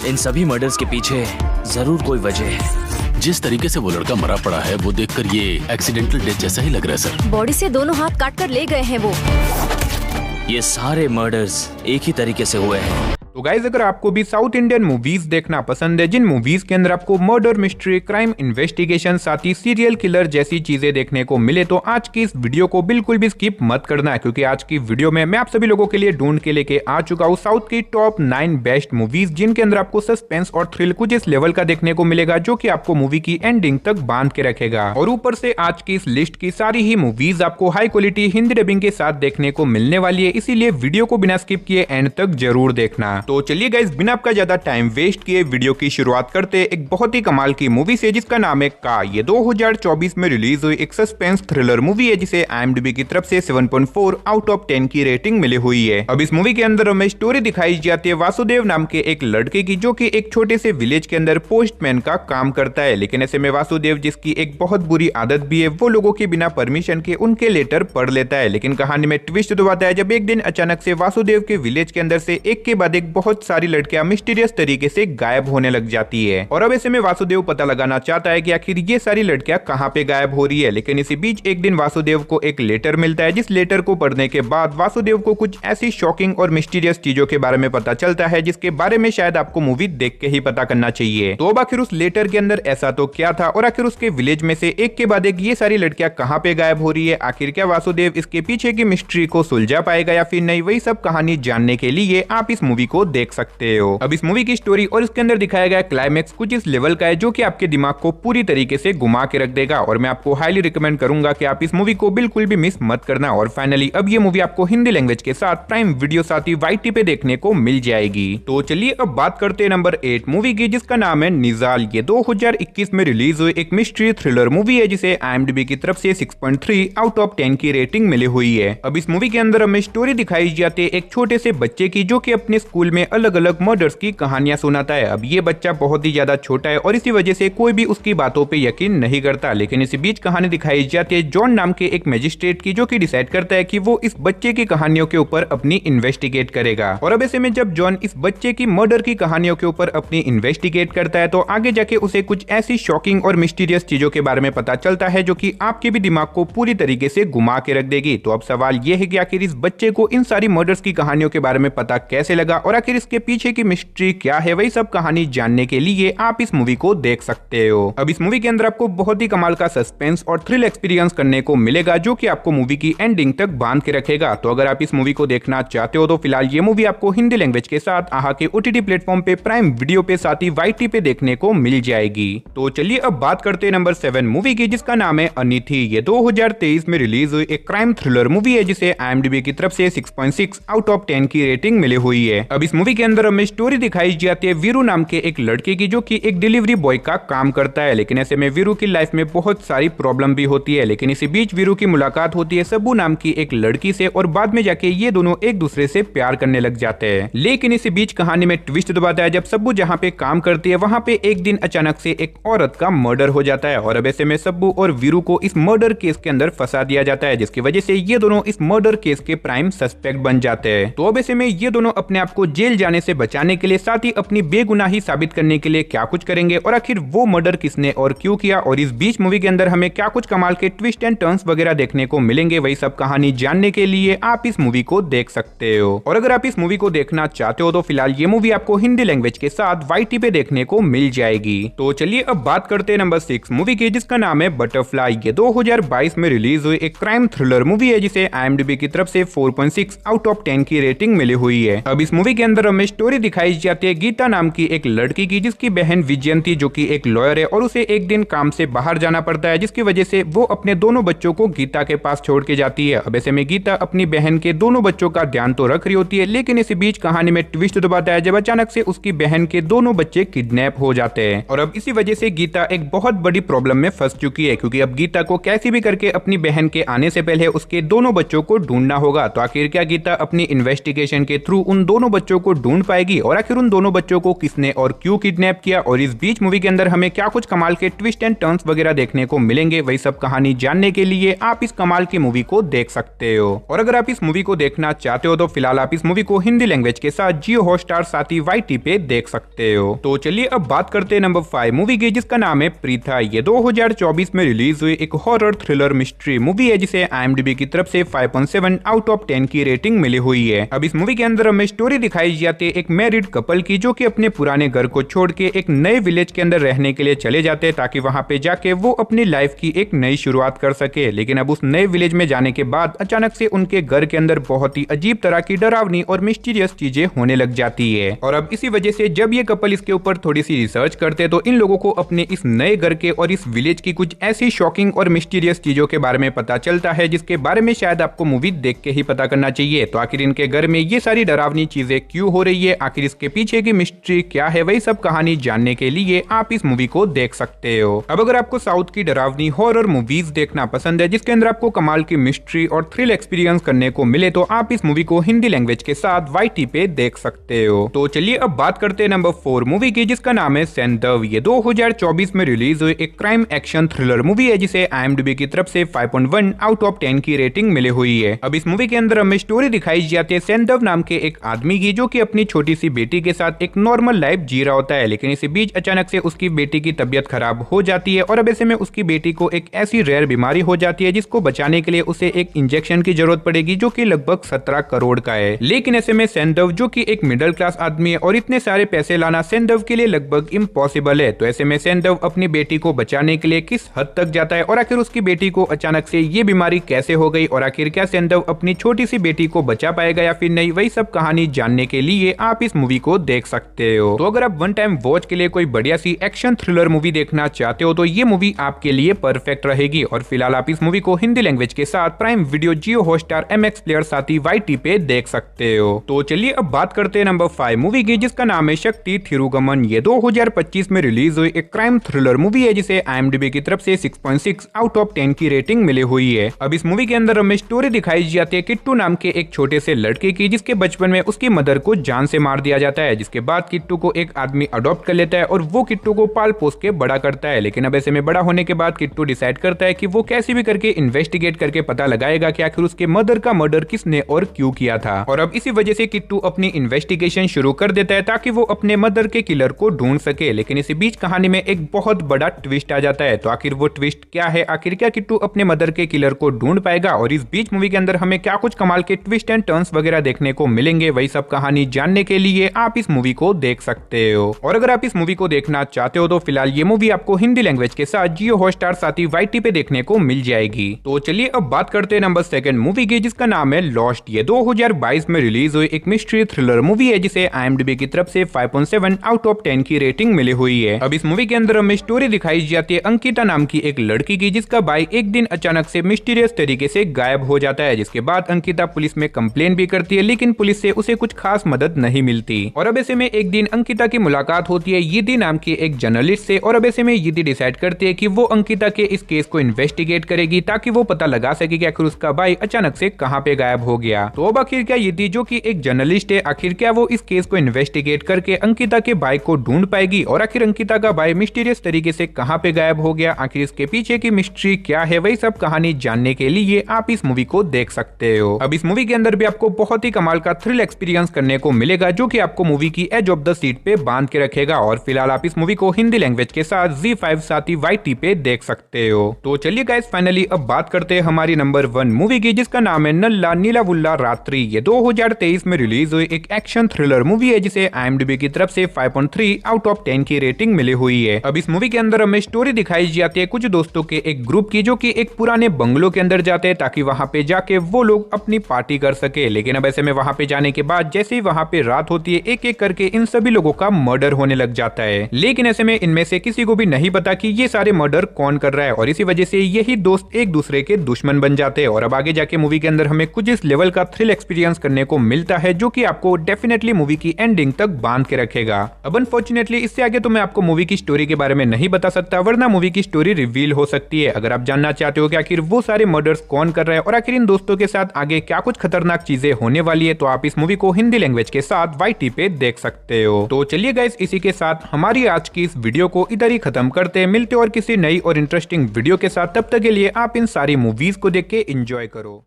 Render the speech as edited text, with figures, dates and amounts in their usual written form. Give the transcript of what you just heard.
इन सभी मर्डर्स के पीछे जरूर कोई वजह है। जिस तरीके से वो लड़का मरा पड़ा है वो देखकर ये एक्सीडेंटल डेथ जैसा ही लग रहा है सर। बॉडी से दोनों हाथ काट कर ले गए हैं वो। ये सारे मर्डर्स एक ही तरीके से हुए हैं। तो गाइज अगर आपको भी साउथ इंडियन मूवीज देखना पसंद है, जिन मूवीज के अंदर आपको मर्डर, मिस्ट्री, क्राइम, इन्वेस्टिगेशन, साथ ही सीरियल किलर जैसी चीजें देखने को मिले, तो आज की इस वीडियो को बिल्कुल भी स्किप मत करना है, क्योंकि आज की वीडियो में मैं आप सभी लोगों के लिए ढूंढ के लेके आ चुका हूँ साउथ की टॉप 9 बेस्ट मूवीज, जिनके अंदर आपको सस्पेंस और थ्रिल कुछ इस लेवल का देखने को मिलेगा जो कि आपको मूवी की एंडिंग तक बांध के रखेगा। और ऊपर से आज की इस लिस्ट की सारी ही मूवीज आपको हाई क्वालिटी हिंदी डबिंग के साथ देखने को मिलने वाली है, इसीलिए वीडियो को बिना स्किप किए एंड तक जरूर देखना। तो चलिए गाइज बिना आपका ज्यादा टाइम वेस्ट किए वीडियो की शुरुआत करते एक बहुत ही कमाल की मूवी से, जिसका नाम है का। ये 2024 में रिलीज हुई एक सस्पेंस थ्रिलर मूवी है, जिसे IMDb की तरफ से 7.4 आउट ऑफ 10 की रेटिंग मिली हुई है। अब इस मूवी के अंदर हमें स्टोरी दिखाई जाती है वासुदेव नाम के एक लड़के की, जो कि एक छोटे से विलेज के अंदर पोस्टमैन का काम करता है। लेकिन ऐसे में वासुदेव, जिसकी एक बहुत बुरी आदत भी है, वो लोगों के बिना परमिशन के उनके लेटर पढ़ लेता है। लेकिन कहानी में ट्विस्ट तो आता है जब एक दिन अचानक से वासुदेव के विलेज के अंदर से एक के बाद एक बहुत सारी लड़कियां मिस्टीरियस तरीके से गायब होने लग जाती है। और अब ऐसे में वासुदेव पता लगाना चाहता है कि आखिर ये सारी लड़कियां कहां पे गायब हो रही है। लेकिन इसी बीच एक दिन वासुदेव को एक लेटर मिलता है, जिस लेटर को पढ़ने के बाद वासुदेव को कुछ ऐसी शॉकिंग और मिस्टीरियस चीजों के बारे में पता चलता है, जिसके बारे में शायद आपको मूवी देख के ही पता करना चाहिए। तो अब आखिर उस लेटर के अंदर ऐसा तो क्या था, और आखिर उसके विलेज में से एक के बाद एक ये सारी लड़कियां कहां पे गायब हो रही है, आखिर क्या वासुदेव इसके पीछे की मिस्ट्री को सुलझा पाएगा या फिर नहीं, वही सब कहानी जानने के लिए आप इस मूवी को देख सकते हो। अब इस मूवी की स्टोरी और इसके अंदर दिखाया गया क्लाइमेक्स कुछ इस लेवल का है जो कि आपके दिमाग को पूरी तरीके से घुमा के रख देगा, और मैं आपको हाईली रिकमेंड करूंगा कि आप इस मूवी को बिल्कुल भी मिस मत करना। और फाइनली अब ये मूवी आपको हिंदी लैंग्वेज के साथ प्राइम वीडियो साथ ही YT पे देखने को मिल जाएगी। तो चलिए अब बात करते हैं नंबर 8 मूवी की, जिसका नाम है निजाल। ये 2021 में रिलीज हुई एक मिस्ट्री थ्रिलर मूवी है, जिसे IMDb की तरफ से 6.3 आउट ऑफ 10 की रेटिंग मिली हुई है। अब इस मूवी के अंदर हमें स्टोरी दिखाई जाती है एक छोटे से बच्चे की, जो कि अपने स्कूल में अलग अलग मर्डर्स की कहानियां सुनाता है। अब ये बच्चा बहुत ही ज्यादा छोटा है और इसी वजह से कोई भी उसकी बातों पे यकीन नहीं करता। लेकिन इसी बीच कहानी दिखाई जाती है जॉन नाम के एक मजिस्ट्रेट की, जो कि डिसाइड करता है कि वो इस बच्चे की कहानियों के ऊपर अपनी इन्वेस्टिगेट करेगा। और अब ऐसे में जब जॉन इस बच्चे की मर्डर की कहानियों के ऊपर अपनी इन्वेस्टिगेट करता है, तो आगे जाके उसे कुछ ऐसी शॉकिंग और मिस्टीरियस चीजों के बारे में पता चलता है, जो कि आपके भी दिमाग को पूरी तरीके से घुमा के रख देगी। तो अब सवाल यह है कि आखिर इस बच्चे को इन सारी मर्डर्स की कहानियों के बारे में पता कैसे लगा, और आखिर इसके पीछे की मिस्ट्री क्या है, वही सब कहानी जानने के लिए आप इस मूवी को देख सकते हो। अब इस मूवी के अंदर आपको बहुत ही कमाल का सस्पेंस और थ्रिल एक्सपीरियंस करने को मिलेगा, जो कि आपको मूवी की एंडिंग तक बांध के रखेगा। तो अगर आप इस मूवी को देखना चाहते हो तो फिलहाल ये मूवी आपको हिंदी लैंग्वेज के साथ आहा के OTT प्लेटफॉर्म पे, प्राइम वीडियो पे, साथ ही YT पे देखने को मिल जाएगी। तो चलिए अब बात करते हैं नंबर 7 मूवी की, जिसका नाम है अनिथि। ये 2023 में रिलीज हुई एक क्राइम थ्रिलर मूवी है, जिसे IMDb की तरफ से 6.6 आउट ऑफ 10 की रेटिंग मिली हुई है। अब इस मूवी के अंदर हमें स्टोरी दिखाई जाती है वीरू नाम के एक लड़के की, जो कि एक डिलीवरी बॉय का काम करता है। लेकिन ऐसे में वीरू की लाइफ में बहुत सारी प्रॉब्लम भी होती है। लेकिन इसी बीच वीरू की मुलाकात होती है सब्बू नाम की एक लड़की से, और बाद में जाके ये दोनों एक दूसरे से प्यार करने लग जाते हैं। लेकिन इसी बीच कहानी में ट्विस्ट दबाता है जब सब्बू जहाँ पे काम करती है, वहाँ पे एक दिन अचानक से एक औरत का मर्डर हो जाता है। और अब ऐसे में सब्बू और वीरू को इस मर्डर केस के अंदर फंसा दिया जाता है, जिसकी वजह से ये दोनों इस मर्डर केस के प्राइम सस्पेक्ट बन जाते हैं। तो अब ऐसे में ये दोनों अपने आप को जेल जाने से बचाने के लिए, साथ ही अपनी बेगुनाही साबित करने के लिए क्या कुछ करेंगे, और आखिर वो मर्डर किसने और क्यों किया, और इस बीच मूवी के अंदर हमें क्या कुछ कमाल के ट्विस्ट एंड टर्न्स वगैरह देखने को मिलेंगे, वही सब कहानी जानने के लिए आप इस मूवी को देख सकते हो। और अगर आप इस मूवी को देखना चाहते हो तो फिलहाल ये मूवी आपको हिंदी लैंग्वेज के साथ YT पे देखने को मिल जाएगी। तो चलिए अब बात करते हैं नंबर 6 मूवी की, जिसका नाम है बटरफ्लाई। ये 2022 में रिलीज हुई एक क्राइम थ्रिलर मूवी है, जिसे IMDb की तरफ से 4.6 आउट ऑफ 10 की रेटिंग मिली हुई है। अब इस मूवी के अंदर हमें स्टोरी दिखाई जाती है गीता नाम की एक लड़की की, जिसकी बहन विजयंती, जो कि एक लॉयर है, और उसे एक दिन काम से बाहर जाना पड़ता है, जिसकी वजह से वो अपने दोनों बच्चों को गीता के पास छोड़ के जाती है। अब ऐसे में गीता अपनी बहन के दोनों बच्चों का ध्यान तो रख रही होती है, लेकिन इसी बीच कहानी में ट्विस्ट दबाता है जब अचानक से उसकी बहन के दोनों बच्चे किडनैप हो जाते हैं। और अब इसी वजह से गीता एक बहुत बड़ी प्रॉब्लम में फंस चुकी है, क्योंकि अब गीता को कैसे भी करके अपनी बहन के आने से पहले उसके दोनों बच्चों को ढूंढना होगा। तो आखिर क्या गीता अपनी इन्वेस्टिगेशन के थ्रू उन दोनों बच्चों बच्चों को ढूंढ पाएगी और आखिर उन दोनों बच्चों को किसने और क्यों किडनैप किया, और इस बीच मूवी के अंदर हमें क्या कुछ कमाल के ट्विस्ट एंड टर्न्स वगैरह देखने को मिलेंगे, वही सब कहानी जानने के लिए आप इस कमाल की मूवी को देख सकते हो। और अगर आप इस मूवी को देखना चाहते हो तो फिलहाल आप इस मूवी को हिंदी लैंग्वेज के साथ जियो हॉटस्टार साथ ही YT पे देख सकते हो। तो चलिए अब बात करते हैं नंबर 5 मूवी की, जिसका नाम है प्रीथा। ये 2024 में रिलीज हुई एक हॉरर थ्रिलर मिस्ट्री मूवी है, जिसे IMDb की तरफ से 5.7 आउट ऑफ 10 की रेटिंग मिली हुई है। अब इस मूवी के अंदर हमें स्टोरी दिखाई जाती है एक मैरिड कपल की, जो कि अपने पुराने घर को छोड़ के एक नए विलेज के अंदर रहने के लिए चले जाते हैं, ताकि वहां पे जाके वो अपनी लाइफ की एक नई शुरुआत कर सके। लेकिन अब उस नए विलेज में जाने के बाद अचानक से उनके घर के अंदर बहुत ही अजीब तरह की डरावनी और मिस्टीरियस चीजें होने लग जाती है। और अब इसी वजह से जब ये कपल इसके ऊपर थोड़ी सी रिसर्च करते तो इन लोगों को अपने इस नए घर के और इस विलेज की कुछ ऐसी शॉकिंग और मिस्टीरियस चीजों के बारे में पता चलता है, जिसके बारे में शायद आपको मूवी देख के ही पता करना चाहिए। तो आखिर इनके घर में ये सारी डरावनी चीजें क्यों हो रही है, आखिर इसके पीछे की मिस्ट्री क्या है, वही सब कहानी जानने के लिए आप इस मूवी को देख सकते हो। अब अगर आपको साउथ की डरावनी हॉरर मूवीज देखना पसंद है, जिसके अंदर आपको कमाल की मिस्ट्री और थ्रिल एक्सपीरियंस करने को मिले, तो आप इस मूवी को हिंदी लैंग्वेज के साथ YT पे देख सकते हो। तो चलिए अब बात करते हैं नंबर 4 मूवी की, जिसका नाम है सेंधव। ये 2024 में रिलीज हुई एक क्राइम एक्शन थ्रिलर मूवी है, जिसे IMDb की तरफ से 5.1 आउट ऑफ 10 की रेटिंग मिली हुई है। अब इस मूवी के अंदर हमें स्टोरी दिखाई जाती है सेंधव नाम के एक आदमी की, जो कि अपनी छोटी सी बेटी के साथ एक नॉर्मल लाइफ जी रहा होता है। लेकिन इसी बीच अचानक से उसकी बेटी की तबीयत खराब हो जाती है, और अब ऐसे में उसकी बेटी को एक ऐसी रेयर बीमारी हो जाती है, जिसको बचाने के लिए उसे एक इंजेक्शन की जरूरत पड़ेगी, जो कि लगभग 17 करोड़ का है। लेकिन ऐसे में सेंधव, जो कि एक मिडिल क्लास आदमी है, और इतने सारे पैसे लाना सेंधव के लिए लगभग इम्पॉसिबल है। तो ऐसे में सेंधव अपनी बेटी को बचाने के लिए किस हद तक जाता है, और आखिर उसकी बेटी को अचानक से ये बीमारी कैसे हो गई, और आखिर क्या सेंधव अपनी छोटी सी बेटी को बचा पाएगा या फिर नहीं, वही सब कहानी जानने के लिए आप इस मूवी को देख सकते हो। तो अगर आप वन टाइम वॉच के लिए कोई बढ़िया सी एक्शन थ्रिलर मूवी देखना चाहते हो, तो ये मूवी आपके लिए परफेक्ट रहेगी। और फिलहाल आप इस मूवी को हिंदी लैंग्वेज के साथ प्राइम वीडियो, जियो हॉटस्टार, MX प्लेयर साथ ही YT पे देख सकते हो। तो चलिए अब बात करते हैं नंबर 5 मूवी की, जिसका नाम है शक्ति थिरुगमन। ये 2025 में रिलीज हुई एक क्राइम थ्रिलर मूवी है, जिसे IMDb की तरफ से 6.6 आउट ऑफ 10 की रेटिंग मिली हुई है। अब इस मूवी के अंदर हमें स्टोरी दिखाई जाती है किट्टू नाम के एक छोटे से लड़के की, जिसके बचपन में उसकी मदर को जान से मार दिया जाता है। जिसके बाद किट्टू को एक आदमी अडॉप्ट कर लेता है, और वो किट्टू को पाल पोस के बड़ा करता है। लेकिन अब ऐसे में बड़ा होने के बाद किट्टू डिसाइड करता है कि वो कैसे भी करके इन्वेस्टिगेट करके पता लगाएगा कि आखिर उसके मदर का मर्डर किसने और क्यों किया था। और अब इसी वजह से किट्टू अपनी इन्वेस्टिगेशन शुरू कर देता है, ताकि वो अपने मदर के किलर को ढूंढ सके। लेकिन इसी बीच कहानी में एक बहुत बड़ा ट्विस्ट आ जाता है। तो आखिर वो ट्विस्ट क्या है, आखिर क्या किट्टू अपने मदर के किलर को ढूंढ पाएगा, और इस बीच मूवी के अंदर हमें क्या कुछ कमाल के ट्विस्ट एंड टर्न्स वगैरह देखने को मिलेंगे, वही सब कहानी जानने के लिए आप इस मूवी को देख सकते हो। और अगर आप इस मूवी को देखना चाहते हो, तो फिलहाल ये मूवी आपको हिंदी लैंग्वेज के साथ जियो हॉटस्टार साथ ही YT पे देखने को मिल जाएगी। तो चलिए अब बात करते हैं नंबर 2 मूवी की, जिसका नाम है लॉस्ट। ये 2022 में रिलीज हुई एक मिस्ट्री थ्रिलर मूवी है, जिसे IMDb की तरफ से 5.7 आउट ऑफ 10 की रेटिंग मिली हुई है। अब इस मूवी के अंदर हमें स्टोरी दिखाई जाती है अंकिता नाम की एक लड़की की, जिसका भाई एक दिन अचानक से मिस्टीरियस तरीके से गायब हो जाता है। जिसके बाद अंकिता पुलिस में कंप्लेन भी करती है, लेकिन पुलिस से उसे कुछ खास मदद नहीं मिलती। और अब ऐसे में एक दिन अंकिता की मुलाकात होती है यिदी नाम की एक जर्नलिस्ट से, और अब ऐसे में यिदी डिसाइड करती है कि वो अंकिता के इस केस को इन्वेस्टिगेट करेगी, ताकि वो पता लगा सके कि आखिर उसका भाई अचानक से कहां पे गायब हो गया। तो अब आखिर क्या यिदी, जो कि एक जर्नलिस्ट है, आखिर क्या वो इस केस को इन्वेस्टिगेट करके अंकिता के भाई को ढूंढ पाएगी, और आखिर अंकिता का भाई मिस्टीरियस तरीके से कहां पे गायब हो गया, आखिर इसके पीछे की मिस्ट्री क्या है, वही सब कहानी जानने के लिए आप इस मूवी को देख सकते हो। अब इस मूवी के अंदर भी आपको बहुत ही कमाल का थ्रिल एक्सपीरियंस करने को मिलेगा, जो कि आपको मूवी की एज ऑफ द सीट पे बांध के रखेगा। और फिलहाल आप इस मूवी को हिंदी लैंग्वेज के साथ ZEE5 साथ ही YT पे देख सकते हो। तो चलिए गाइस, फाइनली अब बात करते हैं हमारी नंबर 1 मूवी की, जिसका नाम है नल्ला नीलावुल्ला रात्रि। ये 2023 में रिलीज हुई एक एक्शन थ्रिलर मूवी है, जिसे IMDb की तरफ से 5.3 आउट ऑफ 10 की रेटिंग मिली हुई है। अब इस मूवी के अंदर हमें स्टोरी दिखाई जाती है कुछ दोस्तों के एक ग्रुप की, जो कि एक पुराने बंगलो के अंदर जाते हैं, ताकि वहां पे जाके वो लोग अपनी पार्टी कर सके। लेकिन अब ऐसे में वहां पे जाने के बाद जैसे ही वहां पे रात होती है, एक एक करके इन सभी लोगों का मर्डर होने लग जाता है। लेकिन ऐसे में इनमें से किसी को भी नहीं पता कि ये सारे मर्डर कौन कर रहा है, और इसी वजह से यही दोस्त एक दूसरे के दुश्मन बन जाते हैं। और अब आगे जाके मूवी के अंदर हमें कुछ इस लेवल का थ्रिल एक्सपीरियंस करने को मिलता है, जो कि आपको डेफिनेटली मूवी की एंडिंग तक बांध के रखेगा। अब अनफॉर्चुनेटली इससे आगे तो मैं आपको मूवी की स्टोरी के बारे में नहीं बता सकता, वरना मूवी की स्टोरी रिवील हो सकती है। अगर आप जानना चाहते हो कि आखिर वो सारे मर्डर्स कौन कर रहा है, और आखिर इन दोस्तों के साथ आगे क्या कुछ खतरनाक चीजें होने वाली है, तो आप इस मूवी को हिंदी लैंग्वेज के साथ YT पे देख सकते हो। तो चलिए गाइस, इसी के साथ हमारी आज की इस वीडियो को इधर ही खत्म करते हैं। मिलते और किसी नई और इंटरेस्टिंग वीडियो के साथ, तब तक के लिए आप इन सारी मूवीज को देख के एंजॉय करो।